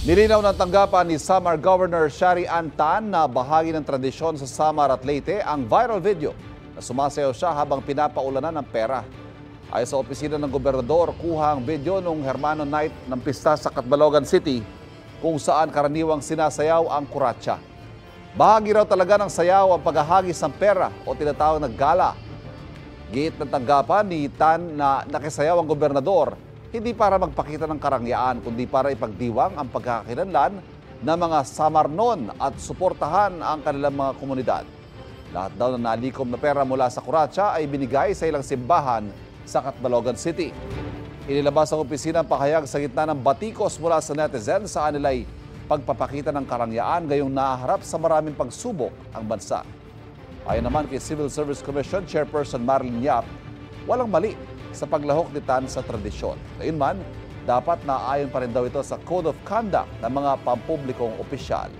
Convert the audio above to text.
Nilinaw ng tanggapan ni Samar Governor Shari Ann Tan na bahagi ng tradisyon sa Samar at Leyte ang viral video na sumasayaw siya habang pinapaulanan ng pera. Ayon sa opisina ng gobernador, kuha ang video nung Hermano Night ng pista sa Catbalogan City kung saan karaniwang sinasayaw ang kuratsa. Bahagi raw talaga ng sayaw ang paghahagis ng pera o tinatawag na gala. Giit ng tanggapan ni Tan na nakisayaw ang gobernador hindi para magpakita ng karangyaan kundi para ipagdiwang ang pagkakakilanlan ng mga Samarnon at suportahan ang kanilang mga komunidad. Lahat daw na nalikom na pera mula sa kuratsa ay binigay sa ilang simbahan sa Catbalogan City. Inilabas ang opisina ang pahayag sa gitna ng batikos mula sa netizens sa kanila'y pagpapakita ng karangyaan gayong naharap sa maraming pagsubok ang bansa. Ayon naman kay Civil Service Commission Chairperson Marilyn Yap, walang mali sa paglahok ni Tan sa tradisyon. Gayunman, dapat naayon pa rin daw ito sa Code of Conduct ng mga pampublikong opisyal.